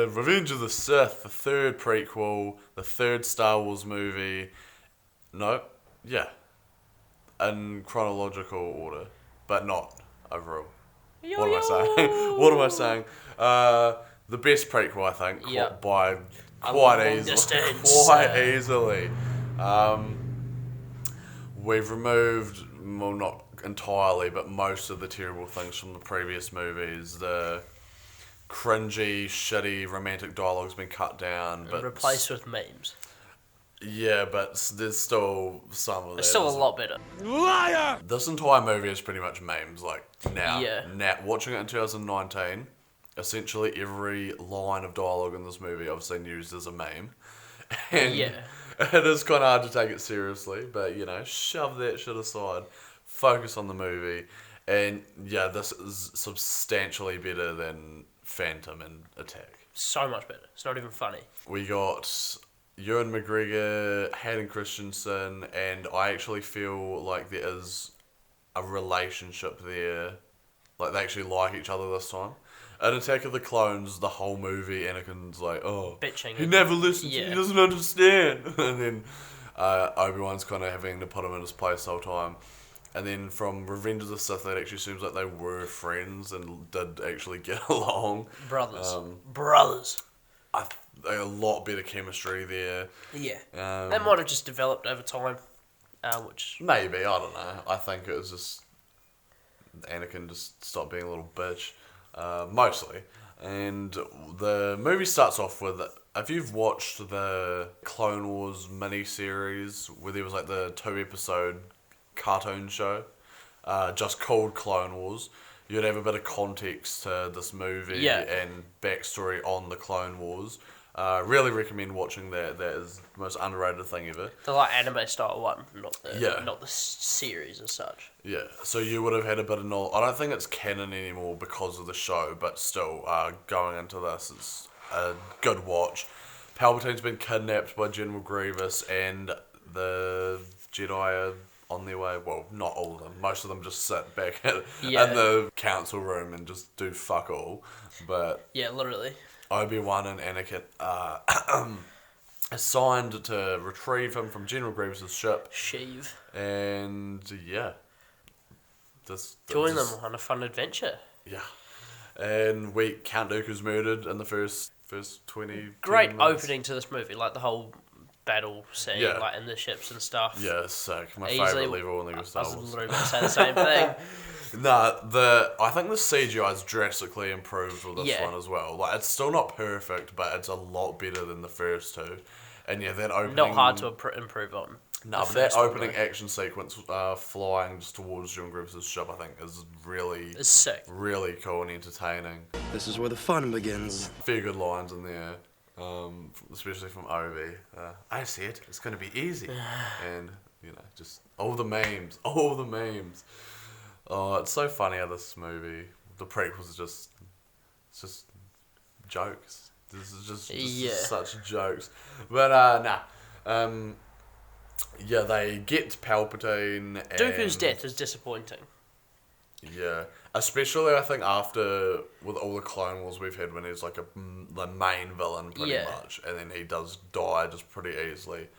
Revenge of the Sith, the third prequel, the third Star Wars movie. No, yeah, in chronological order, but not overall. What am I saying? What am I saying? The best prequel, I think, Yep. by A quite long easily. distance. Quite easily. We've removed, well, not entirely, but most of the terrible things from the previous movies. The cringy, shitty romantic dialogue's been cut down, but replaced with memes. yeah, but there's still some of that. It's still a lot better. Liar! This entire movie is pretty much memes. Like now, Yeah. Watching it in 2019, essentially every line of dialogue in this movie I've seen used as a meme. And Yeah. it is kind of hard to take it seriously, but shove that shit aside, focus on the movie, and yeah, this is substantially better than Phantom and Attack. So much better. It's not even funny. We got Ewan McGregor, Hayden Christensen, and I actually feel like there is a relationship there. Like, they actually like each other this time. In Attack of the Clones, the whole movie, Anakin's like, oh, Bitching. he never listens, Yeah. he doesn't understand. And then Obi-Wan's kind of having to put him in his place the whole time. And then from Revenge of the Sith, it actually seems like they were friends and did actually get along. Brothers. Brothers. A lot better chemistry there. Yeah. That might have just developed over time, which... Maybe, I don't know. I think it was just Anakin just stopped being a little bitch, mostly. And the movie starts off with, if you've watched the Clone Wars miniseries, where there was like the 2-episode cartoon show, just called Clone Wars, you'd have a bit of context to this movie and backstory on the Clone Wars. Really recommend watching that. That is the most underrated thing ever. The anime style one, not the series as such. Yeah, so you would have had a bit of knowledge. I don't think it's canon anymore because of the show, but still, going into this, it's a good watch. Palpatine's been kidnapped by General Grievous, and the Jedi are on their way. Well, not all of them. Most of them just sit back in the council room and just do fuck all. But yeah, literally. Obi-Wan and Anakin are assigned to retrieve him from General Grievous' ship. Sheev. And yeah. Join them on a fun adventure. Yeah. And Count Dooku's murdered in the first 20 Great minutes. opening to this movie, like the whole battle scene, like in the ships and stuff. Yeah, it's sick. My favourite level in the Star Wars. I was literally going to say the same thing. I think the CGI is drastically improved with this one as well. Like, it's still not perfect, but it's a lot better than the first two. And yeah, that opening... Not hard to improve on. No, but that opening action sequence flying just towards General Grievous' ship, I think, is really... It's sick. Really cool and entertaining. This is where the fun begins. Few good lines in there, especially from Obi. I see it. It's going to be easy. And, just all the memes. All the memes. Oh, it's so funny how this movie, the prequels are it's just jokes. This is just such jokes. But, yeah, they get Palpatine. And Dooku's death is disappointing. Yeah, especially I think after with all the Clone Wars we've had when he's like the main villain pretty much, and then he does die just pretty easily.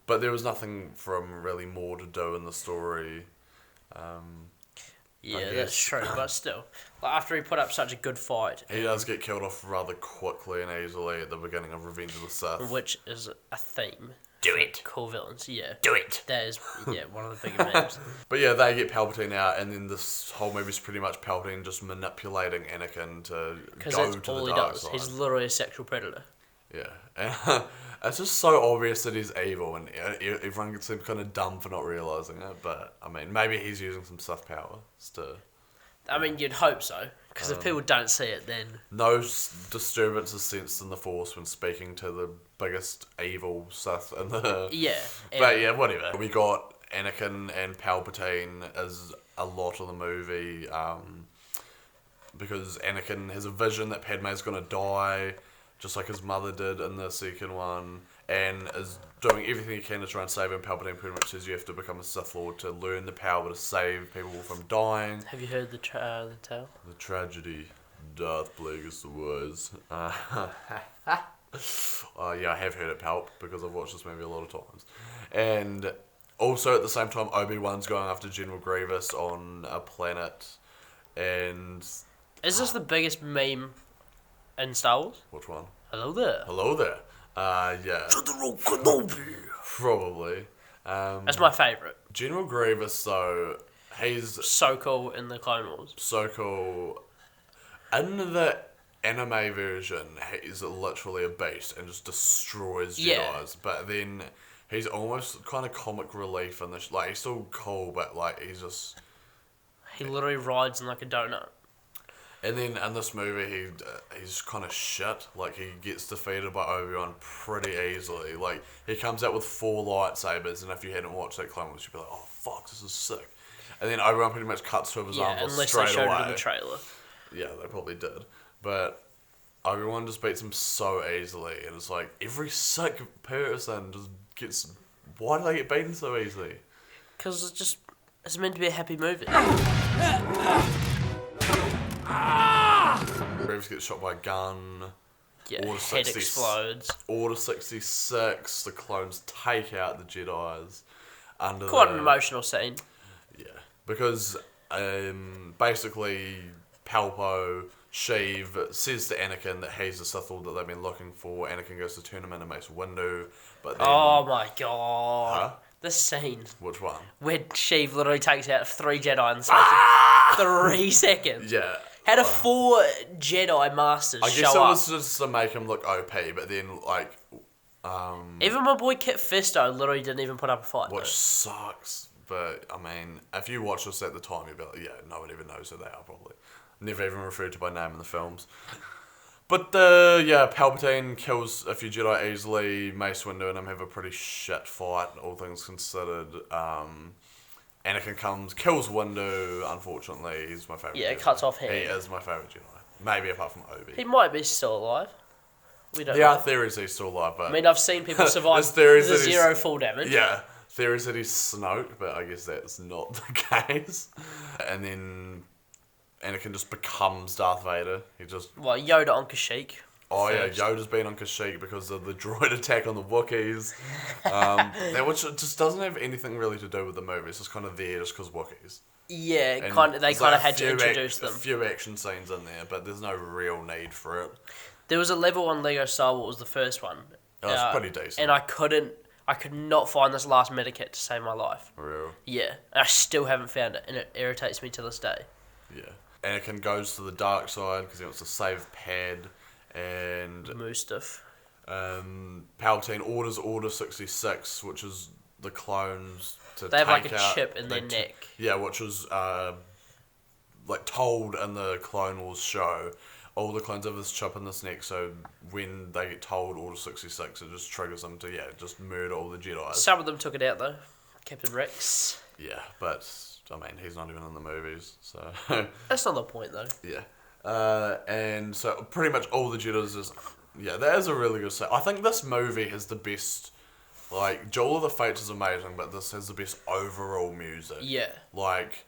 But there was nothing for him really more to do in the story. Yeah, that's true, but still. Like, after he put up such a good fight... He does get killed off rather quickly and easily at the beginning of Revenge of the Sith. Which is a theme. Do it! Cool villains, yeah. Do it! That is, one of the bigger memes. But yeah, they get Palpatine out, and then this whole movie's pretty much Palpatine just manipulating Anakin to go to the dark side. He's literally a sexual predator. Yeah, and it's just so obvious that he's evil, and everyone seems kind of dumb for not realising it, but, I mean, maybe he's using some Sith power to... I mean, you'd hope so, because if people don't see it, then... No disturbance is sensed in the Force when speaking to the biggest evil Sith in the... Yeah. But yeah, whatever. We got Anakin and Palpatine as a lot of the movie, because Anakin has a vision that Padme's going to die, just like his mother did in the second one, and is doing everything he can to try and save him. Palpatine pretty much says you have to become a Sith Lord to learn the power to save people from dying. Have you heard the tale? The tragedy Darth Plagueis the Wise. Yeah, I have heard it palp because I've watched this movie a lot of times. And also at the same time, Obi-Wan's going after General Grievous on a planet. And Is this the biggest meme in Star Wars? which one? Hello there. Hello there. Yeah. General Kenobi. Probably. That's my favourite. General Grievous, though, he's So cool in the Clone Wars. so cool. In the anime version, he's literally a beast and just destroys Jedis. Yeah. But then he's almost kind of comic relief in this. Like, he's still cool, but like he's just. He literally rides in like a donut. And then in this movie, he's kind of shit. Like, he gets defeated by Obi-Wan pretty easily. Like, he comes out with 4 lightsabers, and if you hadn't watched that Clone Wars, you'd be like, oh, fuck, this is sick. And then Obi-Wan pretty much cuts two of his arms off unless straight they showed away. it in the trailer. Yeah, they probably did. But Obi-Wan just beats him so easily, and it's like, every sick person just gets... Why do they get beaten so easily? Because it's meant to be a happy movie. Grievous gets shot by a gun. Yeah, Order head 60 explodes. Order 66, the clones take out the Jedis. Quite an emotional scene. Yeah, because basically Palpo, Sheev says to Anakin that he's the Sith Lord that they've been looking for. Anakin goes to turn him in and makes Windu, but then... Oh my god. Huh? This scene Which one? where Sheev literally takes out 3 Jedi in the space of 3 seconds. Yeah. How do 4 Jedi Masters I show guess it up? was just to make him look OP, but then, like... Even my boy Kit Fisto literally didn't even put up a fight. Which sucks, but, I mean, if you watch this at the time, you'd be like, yeah, no one even knows who they are, probably. Never even referred to by name in the films. But, yeah, Palpatine kills a few Jedi easily. Mace Windu and him have a pretty shit fight, all things considered. Anakin comes, kills Windu, unfortunately. He's my favourite Jedi. Cuts off hand. He is my favourite Jedi. Maybe apart from Obi. He might be still alive. We don't There know. are theories he's still alive, but... I mean, I've seen people survive theories the that he's- 0 full damage. Yeah, theories that he's Snoke, but I guess that's not the case. And then Anakin just becomes Darth Vader. He just... Well, Yoda on Kashyyyk. Oh first. yeah, Yoda's been on Kashyyyk because of the droid attack on the Wookiees. Which just doesn't have anything really to do with the movie. It's just kind of there just because Wookiees. Yeah, And they there's kind like of had to introduce A them. few action scenes in there, but there's no real need for it. There was a level on Lego Star Wars, the first one. Oh, it's pretty decent. And I could not find this last medikit to save my life. Real. Yeah, and I still haven't found it, and it irritates me to this day. Yeah. Anakin goes to the dark side because he wants to save Pad, and Mustaf. Palpatine orders Order 66, which is the clones to They have take like a out, chip in their neck. Yeah, which was like told in the Clone Wars show. All the clones have this chip in this neck, so when they get told Order 66, it just triggers them to just murder all the Jedi. Some of them took it out though. Captain Rex. Yeah, but I mean he's not even in the movies, so That's not the point though. yeah. And so pretty much all the Jedi's is that is a really good set. I think this movie has the best. Like, Duel of the Fates is amazing, but this has the best overall music. Yeah. Like,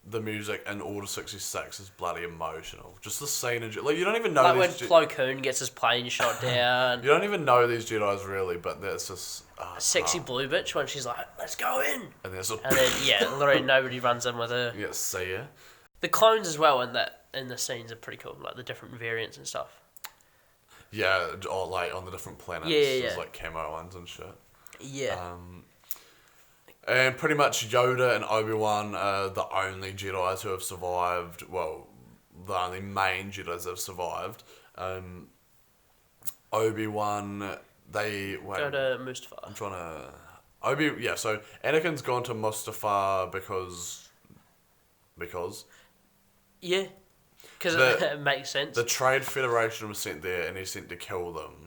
the music in Order 66 is bloody emotional. Just the scene of... Like, you don't even know Like when these... Plo Koon gets his plane shot down. You don't even know these Jedi's really, but that's just... Sexy blue bitch when she's like, let's go in. And there's And then, literally nobody runs in with her. Yeah, see ya. The clones as well in the scenes are pretty cool. Like the different variants and stuff. Yeah, or like on the different planets. Yeah. There's like camo ones and shit. Yeah. And pretty much Yoda and Obi-Wan are the only Jedis who have survived. Well, the only main Jedis that have survived. Obi-Wan, they... Wait, Go to Mustafar. I'm trying to... so Anakin's gone to Mustafar because... Yeah. Because it makes sense. The Trade Federation was sent there and he's sent to kill them.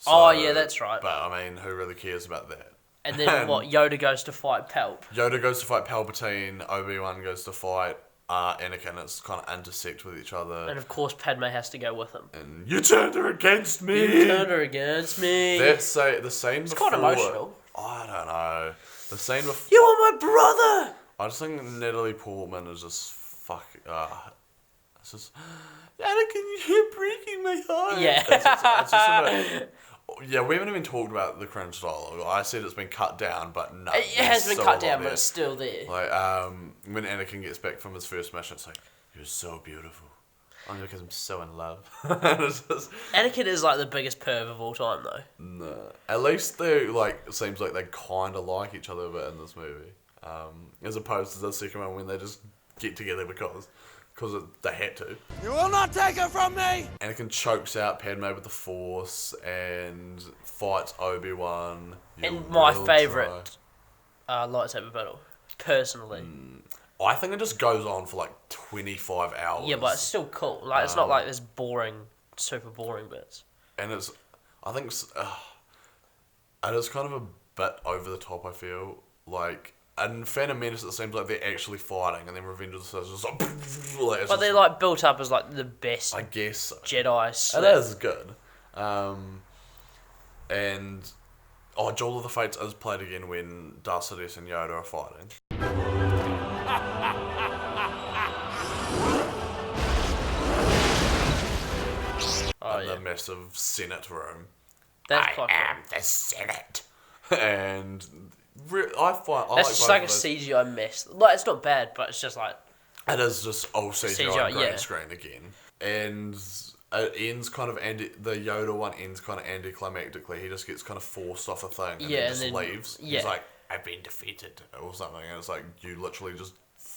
So, Oh, yeah, that's right. But, I mean, who really cares about that? And then what? Yoda goes to fight Palp. Yoda goes to fight Palpatine, Obi-Wan goes to fight Anakin. It's kind of intersect with each other. And of course, Padme has to go with him. And you turned her against me! You turned her against me. The scene It's before... quite emotional. I don't know. The scene before... You are my brother! I just think Natalie Portman is just It's just, Anakin, you're breaking my heart. Yeah. It's just yeah, we haven't even talked about the cringe dialogue. I said it's been cut down, but no. It has been cut down, but it's still there. Like, when Anakin gets back from his first mission, it's like, you're so beautiful. Only because I'm so in love. Anakin is like the biggest perv of all time, though. No. At least they, like, it seems like they kind of like each other a bit in this movie. As opposed to the second one when they just get together because they had to. You will not take it from me! Anakin chokes out Padme with the Force and fights Obi-Wan. And my favourite lightsaber battle, personally. I think it just goes on for like 25 hours. Yeah, but it's still cool. Like, it's not like there's super boring bits. And I think it is kind of a bit over the top, I feel. Like, in Phantom Menace, it seems like they're actually fighting, and then Revenge of the Sith is just like... But they're, like, built up as, like, the best I guess so. Jedi Sith. It is good. And... Duel of the Fates is played again when Darth Sidious and Yoda are fighting. In the massive Senate room. I am the Senate. And I find... That's just like a CGI mess. Like, it's not bad, but it's just like... It is just all CGI green screen again. And it ends kind of... the Yoda one ends kind of anticlimactically. He just gets kind of forced off a thing and then just leaves. Yeah. He's like, I've been defeated, or something. And it's like, you literally just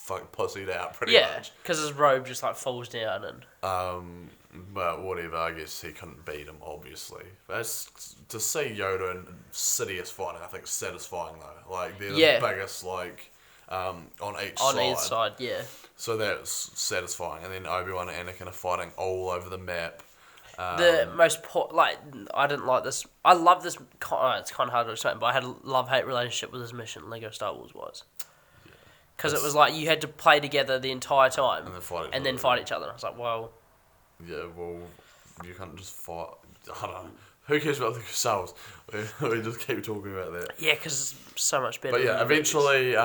pussied out pretty much. Yeah, because his robe just like falls down and... But whatever, I guess he couldn't beat him, obviously. But to see Yoda and Sidious fighting, I think satisfying though. Like, they're the biggest, like, on each side. On each side, yeah. So that's satisfying. And then Obi-Wan and Anakin are fighting all over the map. The most I didn't like this. I love this. It's kind of hard to explain, but I had a love-hate relationship with this mission. Lego Star Wars was, because it was like you had to play together the entire time and then fight each other. I was like, well, yeah, well, you can't just fight. I don't know. Who cares about Lego Star Wars? We just keep talking about that. Yeah, because it's so much better. But yeah, eventually,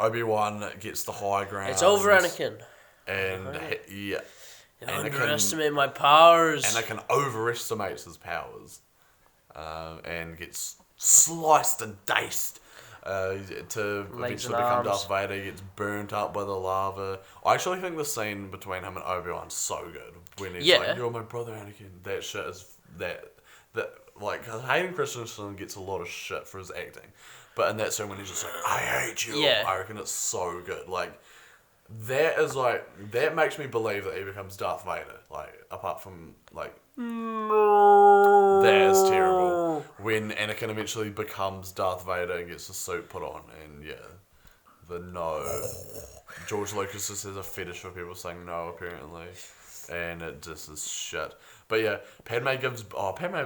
Obi-Wan gets the high ground. It's over, Anakin. And You underestimate my powers. Anakin overestimates his powers, and gets sliced and diced to eventually become Darth Vader. He gets burnt up by the lava. I actually think the scene between him and Obi-Wan's so good when he's like, "You're my brother, Anakin." That shit is that like Hayden Christensen gets a lot of shit for his acting, but in that scene when he's just like, "I hate you," I reckon it's so good. Like. That makes me believe that he becomes Darth Vader. Like, apart from, like... No. That is terrible. When Anakin eventually becomes Darth Vader and gets the suit put on, and George Lucas just has a fetish for people saying no, apparently. And it just is shit. But yeah, Padme was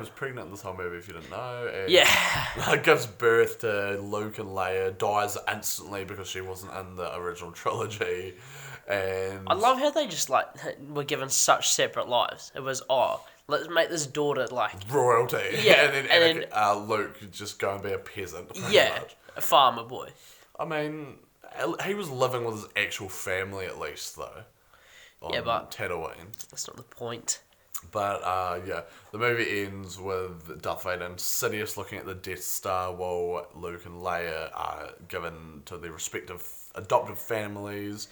pregnant this whole movie, if you didn't know. And gives birth to Luke and Leia, dies instantly because she wasn't in the original trilogy. And I love how they just, like, were given such separate lives. It was, let's make this daughter, like... royalty. Yeah. And then Luke could just go and be a peasant. Much. A farmer boy. I mean, he was living with his actual family at least, though. But Tatooine. That's not the point. But the movie ends with Darth Vader and Sidious looking at the Death Star while Luke and Leia are given to their respective adoptive families,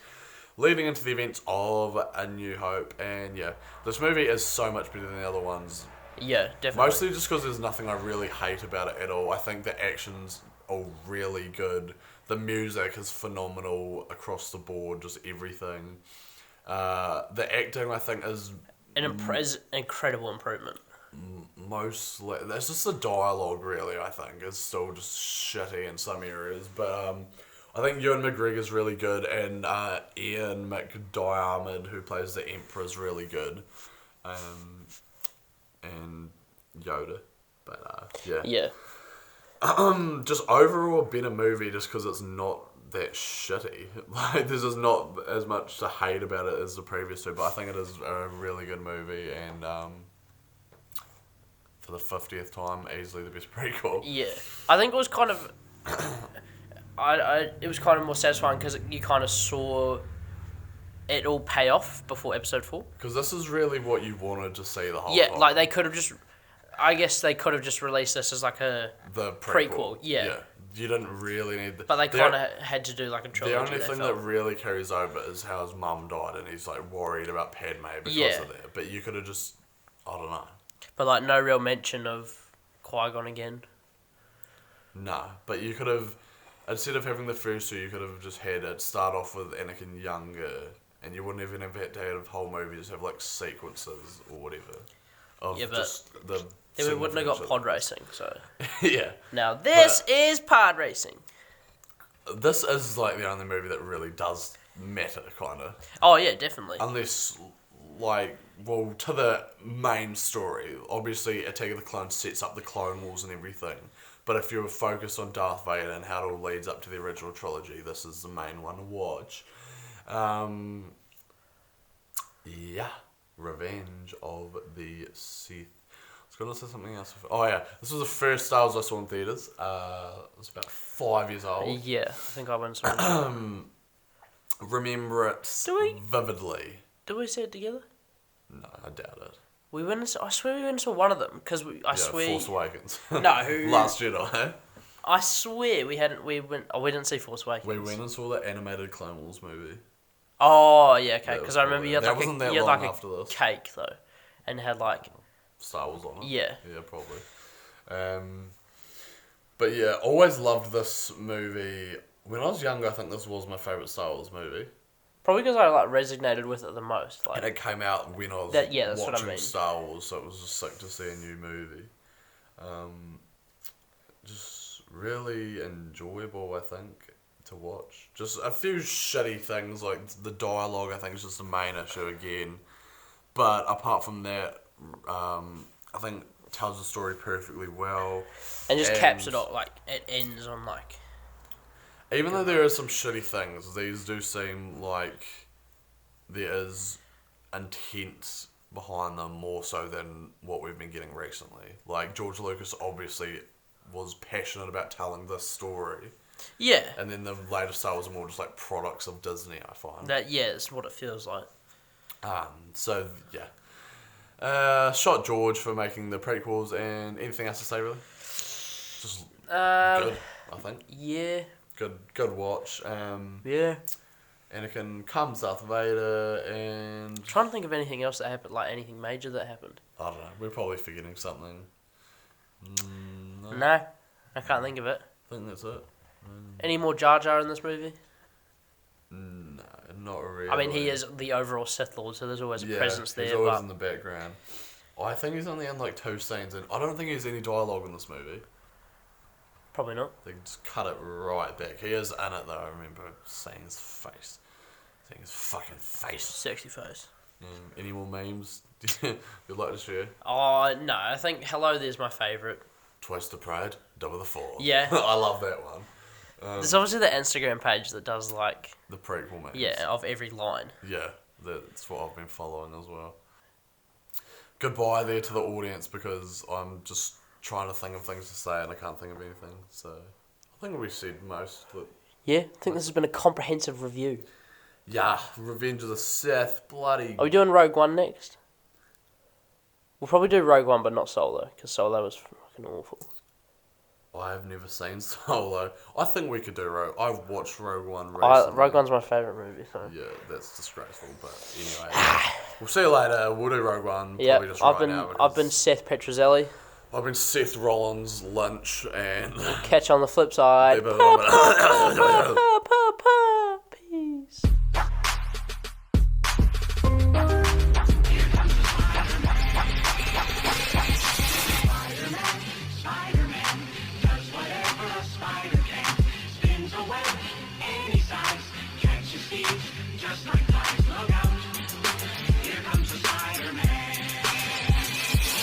leading into the events of A New Hope. And this movie is so much better than the other ones. Yeah, definitely. Mostly just because there's nothing I really hate about it at all. I think the action's all really good. The music is phenomenal across the board, just everything. The acting, I think, is an incredible improvement. Mostly, that's just the dialogue. Really, I think is still just shitty in some areas. But I think Ewan McGregor's really good, and Ian McDiarmid, who plays the Emperor, is really good, and Yoda. But just overall a better movie, just because it's not that shitty. Like, there's just not as much to hate about it as the previous two, but I think it is a really good movie, and for the 50th time, easily the best prequel. Yeah, I think it was kind of it was kind of more satisfying because you kind of saw it all pay off before episode 4. Because this is really what you wanted to see the whole Yeah, time. like they could have just. I guess they could have just released this as like a The prequel. Yeah. You didn't really need... But they kind of had to do like a trilogy. The only thing that really carries over is how his mum died and he's like worried about Padme because of that. But you could have just... I don't know. But like no real mention of Qui-Gon again. No, but you could have... Instead of having the first two, you could have just had it start off with Anakin younger, and you wouldn't even have had to have a whole movie, just have like sequences or whatever. Of Yeah, but just the then we wouldn't have got significance pod racing, so. yeah. Now this is pod racing. This is like the only movie that really does matter, kind of. Oh yeah, definitely. Unless, like, well, to the main story, obviously Attack of the Clones sets up the Clone Wars and everything. But if you're focused on Darth Vader and how it all leads up to the original trilogy, this is the main one to watch. Yeah. Revenge of the Sith. I was going to say something else. Oh, yeah. This was the first Star Wars I saw in theatres. I was about 5 years old. Yeah, I think I went and saw it. Remember it vividly. Did we see it together? No, I doubt it. We went and saw, I swear we went and saw one of them, because I swear... Force Awakens. No. Last Jedi. I swear we didn't see Force Awakens. We went and saw the animated Clone Wars movie. Oh, yeah, okay, That because was I remember you had that like wasn't that you had long like after this. cake, though, and had like... Star Wars on it. Yeah. Yeah, probably. But yeah, always loved this movie. When I was younger, I think this was my favourite Star Wars movie. Probably because I like resonated with it the most. Like, And it came out when I was that's what I watching mean. Star Wars, so it was just sick to see a new movie. Just really enjoyable, I think, to watch. Just a few shitty things, like the dialogue, I think, is just the main issue again. But apart from that, I think it tells the story perfectly well. and just caps it off, like, it ends on like... Even though there are some shitty things, these do seem like there is intent behind them more so than what we've been getting recently. Like, George Lucas obviously was passionate about telling this story. Yeah. And then the later Star Wars are more just like products of Disney, I find. It's what it feels like. So, yeah. Shot George for making the prequels, and anything else to say, really? Just good, I think. Yeah. Good watch. Yeah. Anakin comes Darth Vader, and... I'm trying to think of anything else that happened, like anything major that happened. I don't know, we're probably forgetting something. No, I can't think of it. I think that's it. Any more Jar Jar in this movie? No, not really. I mean, he is the overall Sith Lord, so there's always a presence there. he's always But in the background. I think he's only in like 2 scenes, and I don't think there's any dialogue in this movie. probably not. They just cut it right back. He is in it though, I remember seeing his face. Seeing his fucking face. Sexy face. Any more memes you'd like to share? Oh, no, I think Hello There's my favourite. Twice the Pride, double the fall. Yeah. I love that one. There's obviously the Instagram page that does, like... The prequel memes. Yeah, of every line. Yeah, that's what I've been following as well. Goodbye there to the audience, because I'm just trying to think of things to say and I can't think of anything. So I think we said most. But Yeah, I think this has been a comprehensive review. yeah, Revenge of the Sith, bloody... Are we doing Rogue One next? We'll probably do Rogue One, but not Solo, because Solo was fucking awful. I have never seen Solo. I think we could do Rogue... I've watched Rogue One recently. Rogue One's my favourite movie, so... Yeah, that's disgraceful, but anyway. We'll see you later. We'll do Rogue One. Yeah, Probably just right now, I've been Seth Petrozelli. I've been Seth Rollins, Lynch, and... Catch you on the flip side.